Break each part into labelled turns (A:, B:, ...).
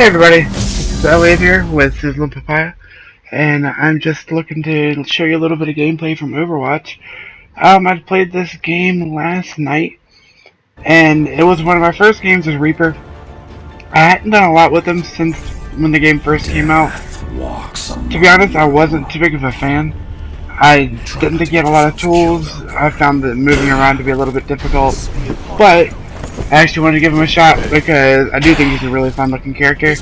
A: Hey everybody, it's Elliot here with Sizzling Papaya, and I'm just looking to show you a little bit of gameplay from Overwatch. I played this game last night, and it was one of my first games as Reaper. I hadn't done a lot with him since when the game first came out. To be honest, I wasn't too big of a fan. I didn't think he had a lot of tools. I found that moving around to be a little bit difficult, but I actually wanted to give him a shot because I do think he's a really fun looking character.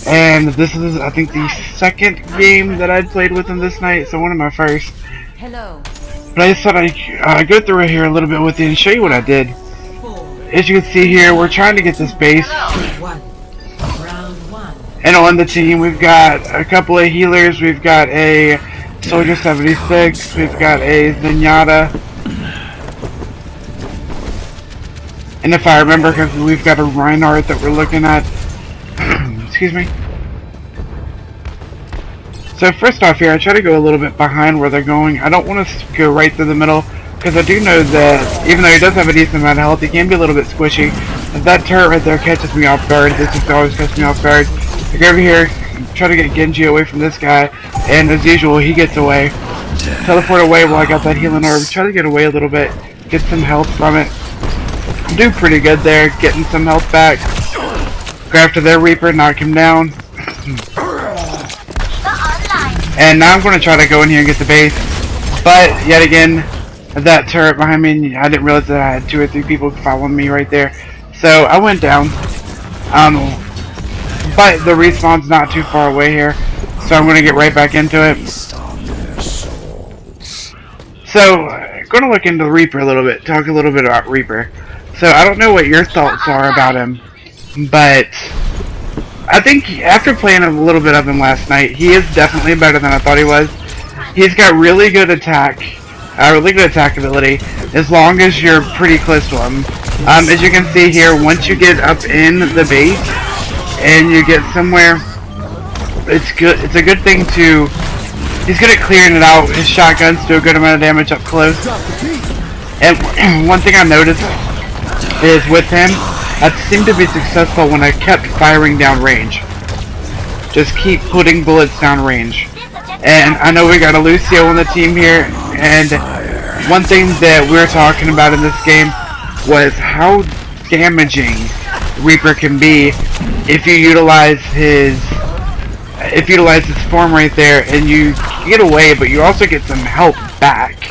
A: And this is, I think, the second game that I'd played with him this night, so one of my first.
B: Hello.
A: But I just thought I'd go through here a little bit with you and show you what I did. As you can see here, we're trying to get this base. And on the team, we've got a couple of healers. We've got a Soldier 76. We've got a Zenyatta. And if I remember correctly, we've got a Reinhardt that we're looking at. Excuse me. So first off here, I try to go a little bit behind where they're going. I don't want to go right through the middle, because I do know that even though he does have a decent amount of health, he can be a little bit squishy. If that turret right there catches me off guard, this just always catches me off guard. I go over here, try to get Genji away from this guy, and as usual, he gets away. Teleport away while I got that healing orb. Try to get away a little bit, get some health from it. Do pretty good there, getting some health back. Go after their Reaper, knock him down. And now I'm going to try to go in here and get the base. But, yet again, that turret behind me, I didn't realize that I had 2 or 3 people following me right there. So, I went down. But the respawn's not too far away here. So I'm going to get right back into it. So, I'm going to look into the Reaper a little bit, talk a little bit about Reaper. So I don't know what your thoughts are about him, but I think after playing a little bit of him last night, he is definitely better than I thought he was. He's got really good attack ability, as long as you're pretty close to him. As you can see here, once you get up in the base and you get somewhere, it's good. It's a good thing to. He's good at clearing it out. His shotguns do a good amount of damage up close. And one thing I noticed is with him, I seemed to be successful when I kept firing down range. Just keep putting bullets down range. And I know we got a Lucio on the team here, and one thing that we were talking about in this game was how damaging Reaper can be if you utilize his form right there, and you get away, but you also get some health back.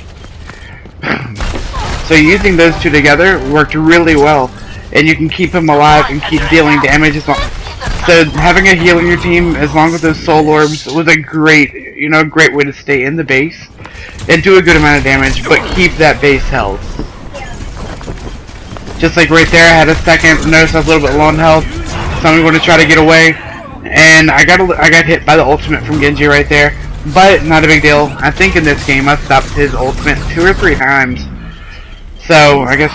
A: So using those two together worked really well, and you can keep him alive and keep dealing damage as long. So having a heal in your team, as long as those soul orbs, was a great way to stay in the base and do a good amount of damage, but keep that base health. Just like right there, I had a second. Notice I was a little bit low on health, so I'm going to try to get away, and I got hit by the ultimate from Genji right there, but not a big deal. I think in this game I stopped his ultimate 2 or 3 times. So, I guess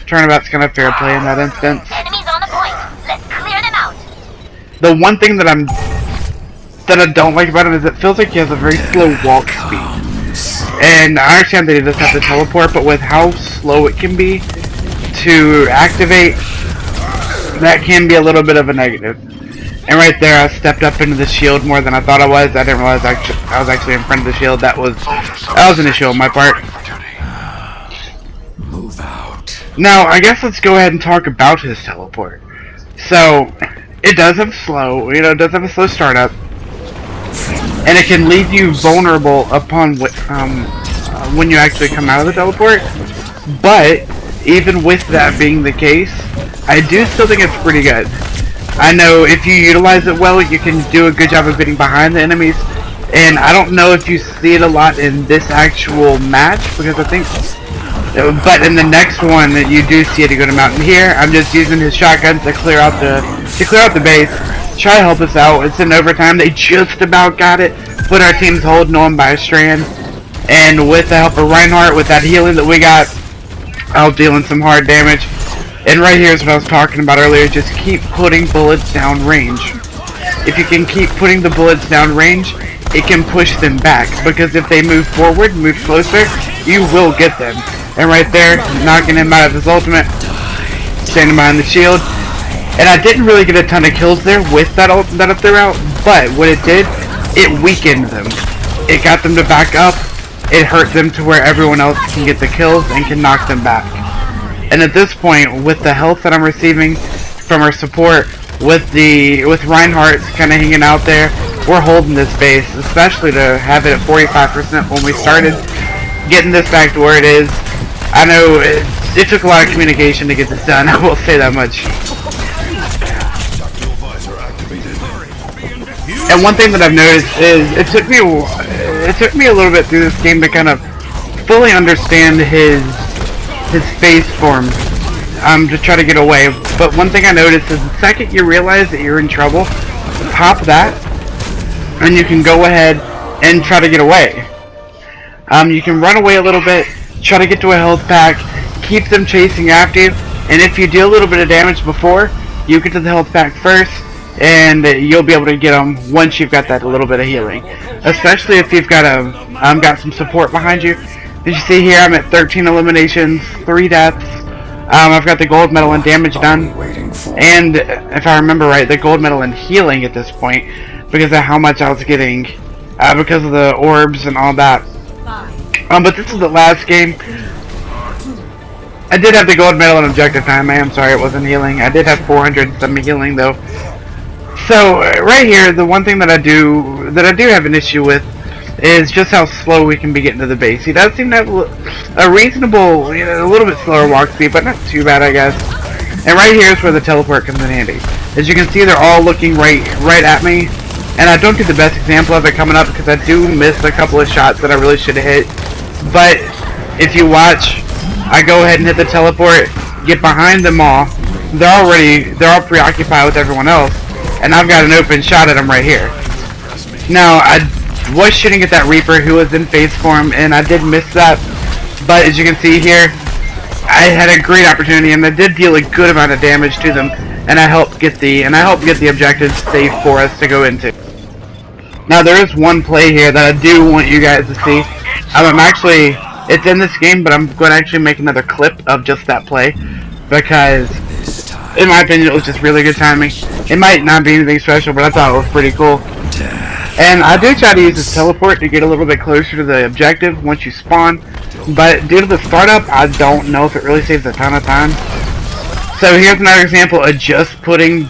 A: turnabout's kind of fair play in that instance.
B: Enemies on the point. Let's clear them out.
A: The one thing that I don't like about him is it feels like he has a very slow walk speed. And I understand that he doesn't have to teleport, but with how slow it can be to activate, that can be a little bit of a negative. And right there, I stepped up into the shield more than I thought I was. I didn't realize I was actually in front of the shield. That was an issue on my part. Now, I guess let's go ahead and talk about his teleport. So, it does have a slow startup, and it can leave you vulnerable upon when you actually come out of the teleport. But even with that being the case, I do still think it's pretty good. I know if you utilize it well, you can do a good job of getting behind the enemies. And I don't know if you see it a lot in this actual match, because I think. But in the next one, you do see it a good amount. And here, I'm just using his shotguns to clear out the base. Try to help us out. It's in overtime. They just about got it. But our team's holding on by a strand. And with the help of Reinhardt, with that healing that we got, I'll dealing some hard damage. And right here is what I was talking about earlier. Just keep putting bullets down range. If you can keep putting the bullets down range, it can push them back. Because if they move forward, move closer, you will get them. And right there, knocking him out of his ultimate, standing behind the shield. And I didn't really get a ton of kills there with that ult that I threw out, but what it did, it weakened them. It got them to back up, it hurt them to where everyone else can get the kills and can knock them back. And at this point, with the health that I'm receiving from our support, with Reinhardt kind of hanging out there, we're holding this base, especially to have it at 45% when we started, getting this back to where it is. I know it took a lot of communication to get this done, I will say that much. And one thing that I've noticed is it took me a little bit through this game to kind of fully understand his face form, to try to get away. But one thing I noticed is the second you realize that you're in trouble, pop that, and you can go ahead and try to get away. You can run away a little bit, try to get to a health pack, keep them chasing after you, and if you deal a little bit of damage before, you get to the health pack first, and you'll be able to get them once you've got that little bit of healing. Especially if you've got got some support behind you. As you see here, I'm at 13 eliminations, 3 deaths. I've got the gold medal in damage done, and if I remember right, the gold medal in healing at this point, because of how much I was getting, because of the orbs and all that. But this is the last game. I did have the gold medal in objective time. I am sorry it wasn't healing. I did have 400 some healing though. So right here, the one thing that I do have an issue with is just how slow we can be getting to the base. He does seem to have a reasonable, a little bit slower walk speed, but not too bad, I guess. And right here is where the teleport comes in handy. As you can see, they're all looking right at me, and I don't get the best example of it coming up because I do miss a couple of shots that I really should have hit. But if you watch, I go ahead and hit the teleport, get behind them all. They're all preoccupied with everyone else, and I've got an open shot at them right here. Now, I was shooting at that Reaper who was in phase form, and I did miss that. But as you can see here, I had a great opportunity, and I did deal a good amount of damage to them, and I helped get the objectives safe for us to go into. Now, there is one play here that I do want you guys to see. It's in this game, but I'm going to actually make another clip of just that play, because in my opinion it was just really good timing. It might not be anything special, but I thought it was pretty cool. And I do try to use this teleport to get a little bit closer to the objective once you spawn, but due to the startup, I don't know if it really saves a ton of time. So here's another example of just putting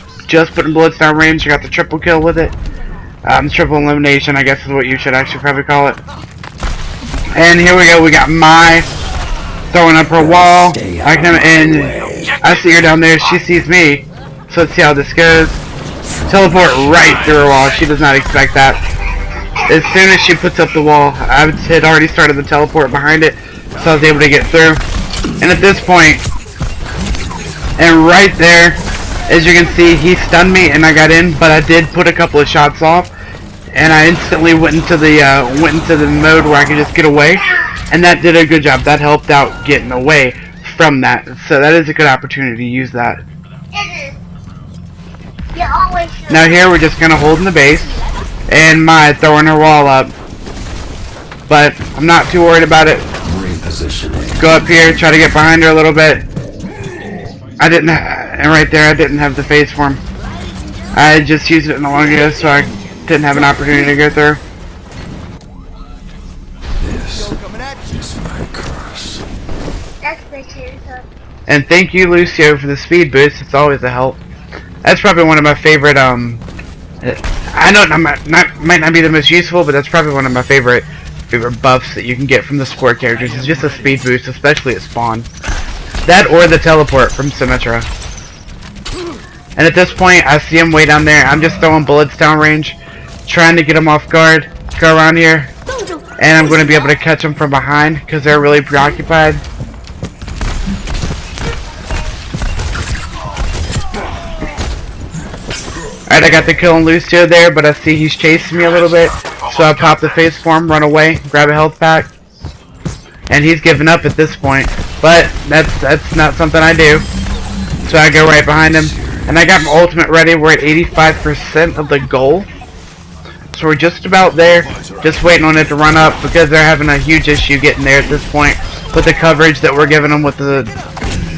A: bullets down range. I got the triple kill with it. Triple elimination, I guess is what you should actually probably call it. And here we go, we got Mai throwing up her wall. I come in, I see her down there, she sees me. So let's see how this goes. Teleport right through her wall, she does not expect that. As soon as she puts up the wall, I had already started the teleport behind it, so I was able to get through. And at this point, and right there, as you can see, he stunned me and I got in, but I did put a couple of shots off, and I instantly went into the mode where I could just get away, and that did a good job. That helped out getting away from that, so that is a good opportunity to use that. Now here we're just gonna hold in the base, and Mai throwing her wall up, but I'm not too worried about it. Go up here, try to get behind her a little bit. And right there I didn't have the phase form. I just used it in the longest, so I didn't have an opportunity to go through.
C: This is my curse.
A: And thank you, Lucio, for the speed boost. It's always a help. That's probably one of my favorite, I know it might not be the most useful, but that's probably one of my favorite buffs that you can get from the support characters. It's just a speed boost, especially at spawn. That or the teleport from Symmetra. And at this point, I see him way down there. I'm just throwing bullets down range, trying to get him off guard. Go around here, and I'm going to be able to catch them from behind because they're really preoccupied. Alright, I got the kill on Lucio there, but I see he's chasing me a little bit, so I pop the face form, run away, grab a health pack, and he's giving up at this point. But that's not something I do, so I go right behind him, and I got my ultimate ready. We're at 85% of the goal, so we're just about there, just waiting on it to run up because they're having a huge issue getting there at this point with the coverage that we're giving them with the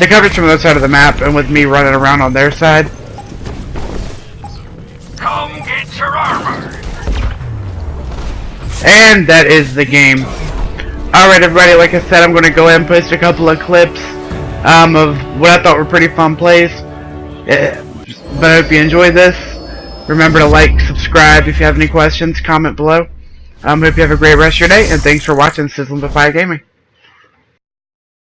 A: coverage from the other side of the map and with me running around on their side.
D: Get your armor.
A: And that is the game. Alright everybody, like I said, I'm going to go ahead and post a couple of clips of what I thought were pretty fun plays. But I hope you enjoyed this. Remember to like, subscribe. If you have any questions, comment below. Hope you have a great rest of your day, and thanks for watching Sizzling Defy Gaming.